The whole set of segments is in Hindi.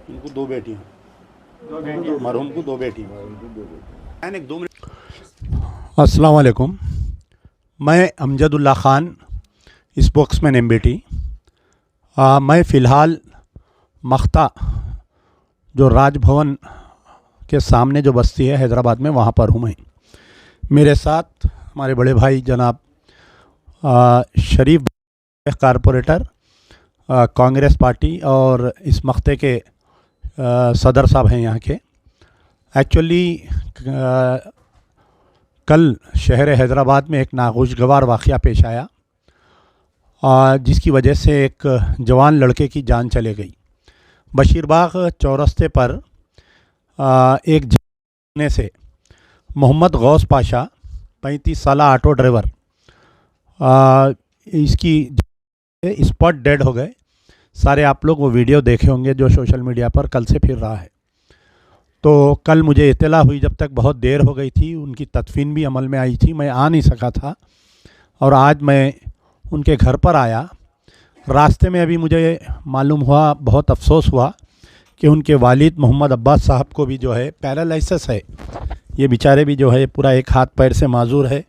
उनको दो बेटियां, मरहूम को दो बेटी। अस्सलाम वालेकुम, मैं अमजदुल्ला ख़ान, स्पोक्समैन एमबीटी। मैं फ़िलहाल मख्ता जो राजभवन के सामने जो बस्ती है हैदराबाद में, वहाँ पर हूँ। मैं मेरे साथ हमारे बड़े भाई जनाब शरीफ कारपोरेटर कांग्रेस पार्टी और इस मख्ते के सदर साहब हैं यहाँ के। एक्चुअली कल शहर हैदराबाद में एक नागुशगवार वाक़या पेश आया, जिसकी वजह से एक जवान लड़के की जान चले गई। बशीरबाग चौरस्ते पर एक झरने से मोहम्मद गौस पाशा 35 साल ऑटो ड्राइवर इसकी स्पॉट डेड हो गए। सारे आप लोग वो वीडियो देखे होंगे जो सोशल मीडिया पर कल से फिर रहा है। तो कल मुझे इत्तला हुई, जब तक बहुत देर हो गई थी, उनकी तदफीन भी अमल में आई थी, मैं आ नहीं सका था। और आज मैं उनके घर पर आया। रास्ते में अभी मुझे मालूम हुआ, बहुत अफसोस हुआ कि उनके वालिद मोहम्मद अब्बास साहब को भी जो है पैरालिसिस है। ये बेचारे भी जो है पूरा एक हाथ पैर से माजूर है।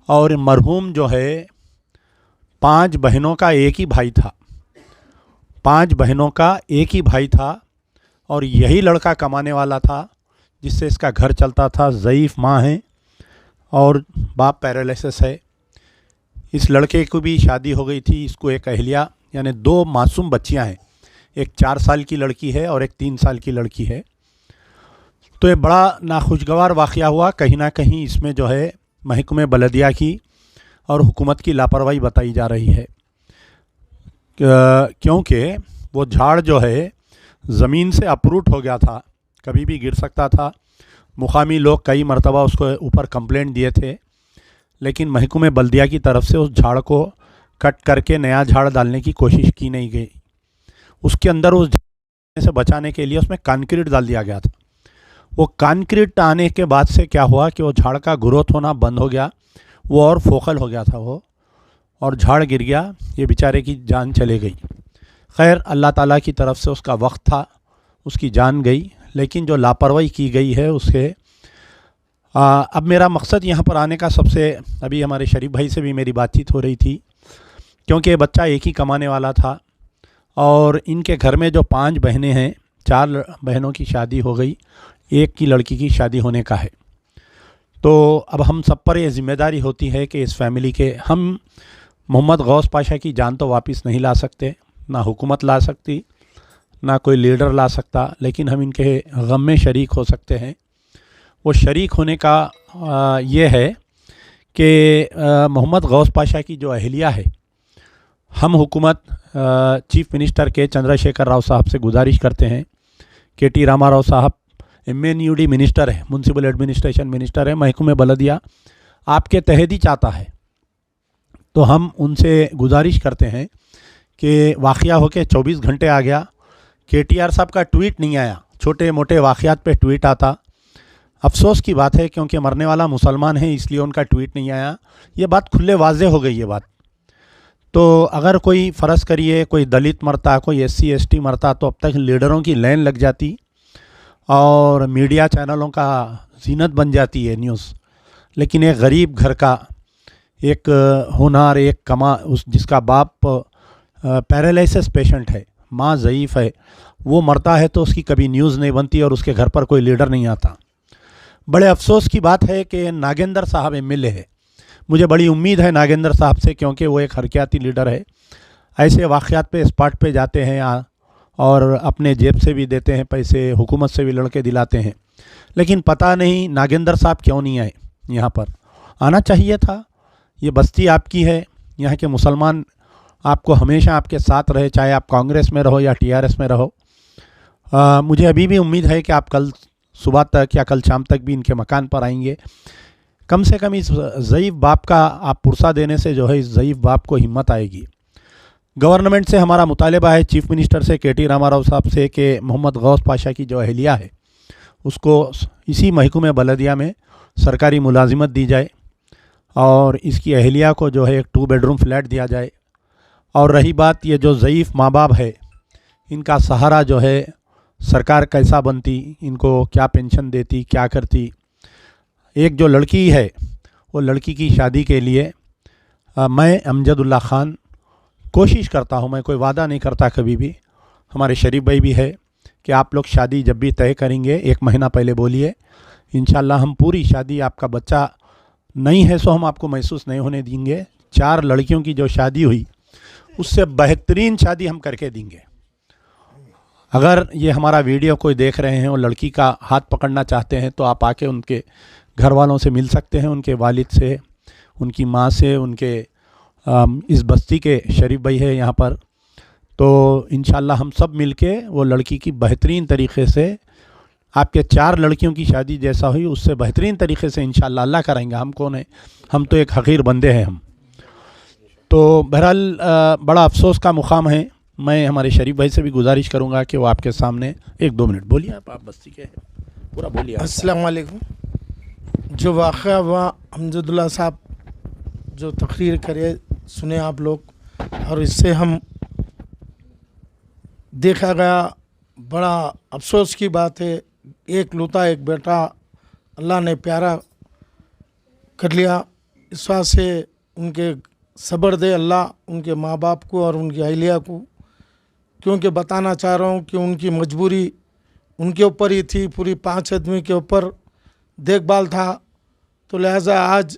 और मरहूम जो है 5 बहनों का एक ही भाई था, 5 बहनों का एक ही भाई था। और यही लड़का कमाने वाला था जिससे इसका घर चलता था। ज़ईफ़ माँ है और बाप पैरालिसिस है। इस लड़के को भी शादी हो गई थी, इसको एक अहलिया यानी 2 मासूम बच्चियां हैं, एक 4 साल की लड़की है और एक 3 साल की लड़की है। तो ये बड़ा नाखुशगवार वाक़या हुआ। कहीं ना कहीं इसमें जो है महकमे बलदिया की और हुकूमत की लापरवाही बताई जा रही है, क्योंकि वो झाड़ जो है ज़मीन से अपरूट हो गया था, कभी भी गिर सकता था। मुकामी लोग कई मरतबा उसको ऊपर कंप्लेंट दिए थे, लेकिन महकमे बल्दिया की तरफ से उस झाड़ को कट करके नया झाड़ डालने की कोशिश की नहीं गई। उसके अंदर उस झाड़ से बचाने के लिए उसमें कंक्रीट डाल दिया गया था। वो कंक्रीट आने के बाद से क्या हुआ कि वो झाड़ का ग्रोथ होना बंद हो गया, वो और फोकल हो गया था वो, और झाड़ गिर गया। ये बेचारे की जान चले गई। खैर, अल्लाह ताला की तरफ से उसका वक्त था, उसकी जान गई। लेकिन जो लापरवाही की गई है उसके अब मेरा मकसद यहाँ पर आने का सबसे, अभी हमारे शरीफ भाई से भी मेरी बातचीत हो रही थी, क्योंकि बच्चा एक ही कमाने वाला था और इनके घर में जो 5 बहनें हैं, 4 बहनों की शादी हो गई, एक की लड़की की शादी होने का है। तो अब हम सब पर ये ज़िम्मेदारी होती है कि इस फैमिली के, हम मोहम्मद गौस पाशा की जान तो वापस नहीं ला सकते, ना हुकूमत ला सकती, ना कोई लीडर ला सकता, लेकिन हम इनके गम में शरीक हो सकते हैं। वो शरीक होने का ये है कि मोहम्मद गौस पाशा की जो अहलिया है, हम हुकूमत चीफ मिनिस्टर के चंद्रशेखर राव साहब से गुजारिश करते हैं। KT रामाराव साहब MNUD मिनिस्टर है, म्यूनसिपल एडमिनिस्ट्रेशन मिनिस्टर है, महकमे बलदिया आपके तहत ही चाहता है। तो हम उनसे गुजारिश करते हैं कि वाक़या होके 24 घंटे आ गया, KTR साहब का ट्वीट नहीं आया। छोटे मोटे वाक़यात पे ट्वीट आता, अफसोस की बात है, क्योंकि मरने वाला मुसलमान है इसलिए उनका ट्वीट नहीं आया। ये बात खुले वाजे हो गई ये बात। तो अगर कोई फ़र्ज़ करिए कोई दलित मरता, कोई SC ST मरता, तो अब तक लीडरों की लाइन लग जाती और मीडिया चैनलों का जीनत बन जाती है न्यूज़। लेकिन एक गरीब घर का एक होनहार, एक उस जिसका बाप पैरालिसिस पेशेंट है, माँ ज़ईफ़ है, वो मरता है तो उसकी कभी न्यूज़ नहीं बनती और उसके घर पर कोई लीडर नहीं आता। बड़े अफसोस की बात है कि नागेंद्र साहब एमएलए है। मुझे बड़ी उम्मीद है नागेंद्र साहब से, क्योंकि वो एक हरकियाती लीडर है। ऐसे वाक़यात पे स्पॉट पे जाते हैं और अपने जेब से भी देते हैं पैसे, हुकूमत से भी लड़के दिलाते हैं। लेकिन पता नहीं नागेंद्र साहब क्यों नहीं आए यहाँ पर। आना चाहिए था। ये बस्ती आपकी है, यहाँ के मुसलमान आपको हमेशा आपके साथ रहे, चाहे आप कांग्रेस में रहो या टीआरएस में रहो। मुझे अभी भी उम्मीद है कि आप कल सुबह तक या कल शाम तक भी इनके मकान पर आएंगे। कम से कम इस ज़ईफ़ बाप का आप पुरसा देने से जो है इस ज़ईफ़ बाप को हिम्मत आएगी। गवर्नमेंट से हमारा मुतालबा है, चीफ़ मिनिस्टर से केटी रामाराव साहब से, कि मोहम्मद गौस पाशा की जो अहलिया है उसको इसी महकूमे बलदिया में सरकारी मुलाजिमत दी जाए और इसकी अहलिया को जो है एक 2 बेडरूम फ्लैट दिया जाए। और रही बात ये जो ज़ईफ़ माँ बाप है, इनका सहारा जो है सरकार कैसा बनती, इनको क्या पेंशन देती, क्या करती। एक जो लड़की है वो लड़की की शादी के लिए मैं अमजदुल्ला ख़ान कोशिश करता हूँ, मैं कोई वादा नहीं करता कभी भी। हमारे शरीफ भाई भी है कि आप लोग शादी जब भी तय करेंगे 1 महीना पहले बोलिए, इंशाल्लाह हम पूरी शादी, आपका बच्चा नहीं है सो हम आपको महसूस नहीं होने देंगे। 4 लड़कियों की जो शादी हुई उससे बेहतरीन शादी हम करके देंगे। अगर ये हमारा वीडियो कोई देख रहे हैं और लड़की का हाथ पकड़ना चाहते हैं तो आप आके उनके घर वालों से मिल सकते हैं, उनके वालिद से, उनकी माँ से, उनके इस बस्ती के शरीफ भाई है यहाँ पर। तो इंशाल्लाह हम सब मिलके वो लड़की की बेहतरीन तरीक़े से, आपके 4 लड़कियों की शादी जैसा हुई उससे बेहतरीन तरीक़े से इंशाल्लाह अल्लाह कराएंगे। हम कौन है, हम तो एक हक़ीर बंदे हैं हम। तो बहरहाल बड़ा अफसोस का मुकाम है। मैं हमारे शरीफ भाई से भी गुजारिश करूँगा कि वो आपके सामने 1-2 मिनट बोलिए। आप बस्ती के पूरा बोलिए। अस्सलाम वालेकुम। जो वाक़या हुआ, अमजदुल्ला साहब जो तकरीर करे सुने आप लोग, और इससे हम देखा गया बड़ा अफसोस की बात है। एक लौता एक बेटा अल्लाह ने प्यारा कर लिया। इस वजह से उनके सब्र दे अल्लाह उनके माँ बाप को और उनकी अहलिया को, क्योंकि बताना चाह रहा हूँ कि उनकी मजबूरी उनके ऊपर ही थी, पूरी 5 आदमी के ऊपर देखभाल था। तो लिहाजा आज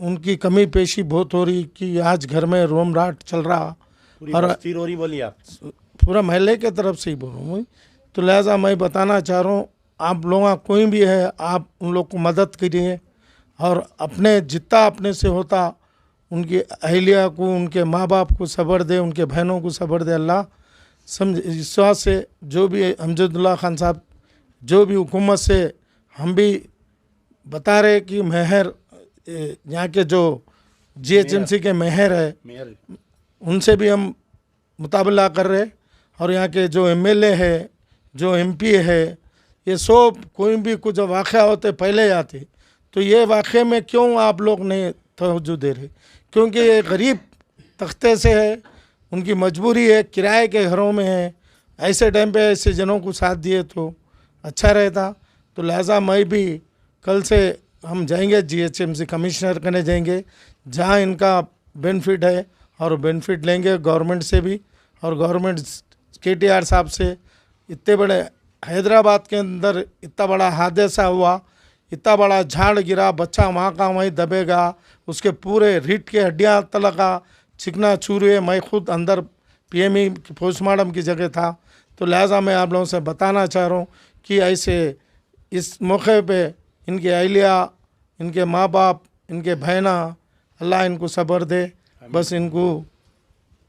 उनकी कमी पेशी बहुत हो रही कि आज घर में रोम राट चल रहा और बोलिए आप। पूरा महल्ले के तरफ से ही बोल रहा हूँ। तो लिहाजा मैं बताना चाह रहा हूँ, आप लोग कोई भी है, आप उन लोग को मदद करिए और अपने जितना अपने से होता उनकी अहलिया को, उनके माँ बाप को सब्र दे, उनके बहनों को सब्र दे अल्लाह। समझ इस बात से जो भी अमजदुल्ला खान साहब, जो भी हुकूमत से हम भी बता रहे कि मेहर, यहाँ के जो जीएचएमसी के मेहर है, उनसे भी हम मुताबला कर रहे। और यहाँ के जो एमएलए है, जो एमपी है, ये सब कोई भी कुछ वाक़या होते पहले आते। तो ये वाक़े में क्यों आप लोग नहीं तवज्जो दे रहे? क्योंकि ये गरीब तख्ते से है, उनकी मजबूरी है, किराए के घरों में है। ऐसे टाइम पे ऐसे जनों को साथ दिए तो अच्छा रहता। तो लिहाजा मैं भी कल से हम जाएंगे जीएचएमसी कमिश्नर करने जाएंगे, जहाँ इनका बेनिफिट है और बेनिफिट लेंगे गवर्नमेंट से भी। और गवर्नमेंट केटीआर साहब से, इतने बड़े हैदराबाद के अंदर इतना बड़ा हादसा हुआ, इतना बड़ा झाड़ गिरा, बच्चा वहाँ का वहीं दबेगा, उसके पूरे रीढ़ के हड्डियाँ तलका चिकना चूरे। मैं खुद अंदर पीएमई पोस्टमार्टम की जगह था। तो लिहाजा मैं आप लोगों से बताना चाह रहा हूँ कि ऐसे इस मौके पे इनके अहलिया, इनके माँ बाप, इनके बहना, अल्लाह इनको सब्र दे। बस इनको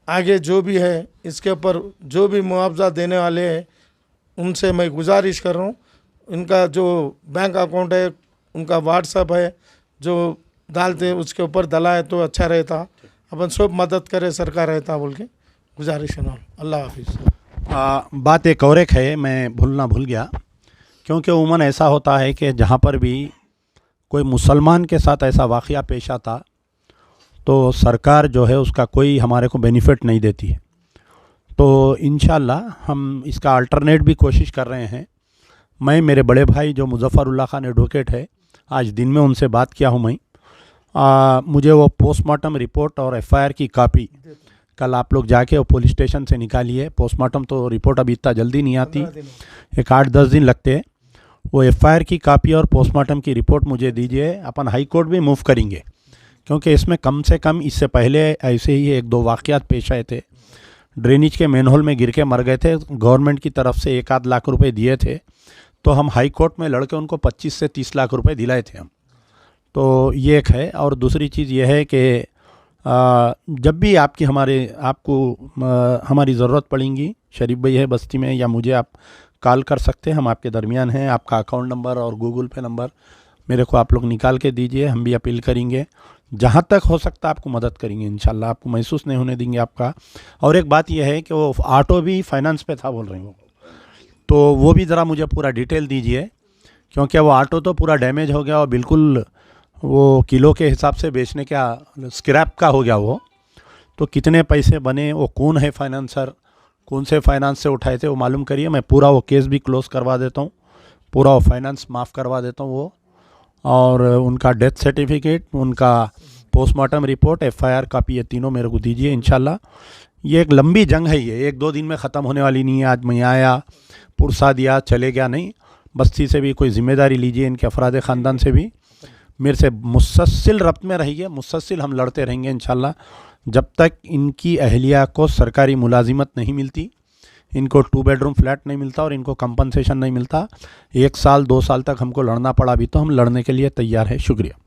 आगे जो भी है इसके ऊपर जो भी मुआवजा देने वाले हैं उनसे मैं गुजारिश कर रहा हूँ, इनका जो बैंक अकाउंट है, उनका व्हाट्सअप है, जो डालते उसके ऊपर दलाए तो अच्छा रहता। अपन सब मदद करे सरकार रहता बोल के गुजारिश है। अल्लाह हाफिज़। बात एक और एक है, मैं भूल गया, क्योंकि उमूमन ऐसा होता है कि जहाँ पर भी कोई मुसलमान के साथ ऐसा वाक़या पेश आता तो सरकार जो है उसका कोई हमारे को बेनिफिट नहीं देती है। तो इंशाल्लाह हम इसका अल्टरनेट भी कोशिश कर रहे हैं। मैं, मेरे बड़े भाई जो मुज़फ़्फ़रुल्लाह खान एडवोकेट है, आज दिन में उनसे बात किया हूँ मैं। मुझे वो पोस्टमार्टम रिपोर्ट और एफआईआर की कॉपी कल आप लोग जाके वो पुलिस स्टेशन से निकालिए। पोस्टमार्टम तो रिपोर्ट अभी इतना जल्दी नहीं आती, एक 8-10 दिन लगते हैं। वो एफआईआर की कापी और पोस्टमार्टम की रिपोर्ट मुझे दीजिए। अपन हाई कोर्ट भी मूव करेंगे, क्योंकि इसमें कम से कम इससे पहले ऐसे ही 1-2 वाक़यात पेश आए थे। ड्रेनेज के मैनहोल में गिर के मर गए थे, गवर्नमेंट की तरफ से 1-8 लाख रुपए दिए थे, तो हम हाई कोर्ट में लड़के उनको 25 से 30 लाख रुपए दिलाए थे हम। तो ये एक है। और दूसरी चीज़ ये है कि जब भी हमारी ज़रूरत पड़ेगी, शरीफ भाई है बस्ती में, या मुझे आप कॉल कर सकते हैं, हम आपके दरमियान हैं। आपका अकाउंट नंबर और गूगल पे नंबर मेरे को आप लोग निकाल के दीजिए, हम भी अपील करेंगे, जहाँ तक हो सकता है आपको मदद करेंगे इंशाल्लाह, आपको महसूस नहीं होने देंगे आपका। और एक बात यह है कि वो ऑटो भी फाइनेंस पे था बोल रहे हैं वो, तो वो भी ज़रा मुझे पूरा डिटेल दीजिए, क्योंकि वो ऑटो तो पूरा डैमेज हो गया और बिल्कुल वो किलो के हिसाब से बेचने का स्क्रैप का हो गया वो। तो कितने पैसे बने, वो कौन है फाइनेंसर, कौन से फाइनेंस से उठाए थे, वो मालूम करिए। मैं पूरा वो केस भी क्लोज़ करवा देता हूँ, पूरा वो फाइनेंस माफ़ करवा देता हूँ वो, और उनका डेथ सर्टिफिकेट, उनका पोस्टमार्टम रिपोर्ट, एफआईआर कापी, ये तीनों मेरे को दीजिए इंशाल्लाह। ये एक लंबी जंग है, ये 1-2 दिन में ख़त्म होने वाली नहीं है। आज मैं आया, पुरसा दिया, चले गया, नहीं। बस्ती से भी कोई ज़िम्मेदारी लीजिए, इनके अफराद ख़ानदान से भी मेरे से मुसलसिल रब्त में रहिए, मुसलसिल हम लड़ते रहेंगे इंशाल्लाह, जब तक इनकी अहलिया को सरकारी मुलाजिमत नहीं मिलती, इनको 2 बेडरूम फ्लैट नहीं मिलता और इनको कंपनसेशन नहीं मिलता। 1 साल 2 साल तक हमको लड़ना पड़ा, अभी तो हम लड़ने के लिए तैयार है। शुक्रिया।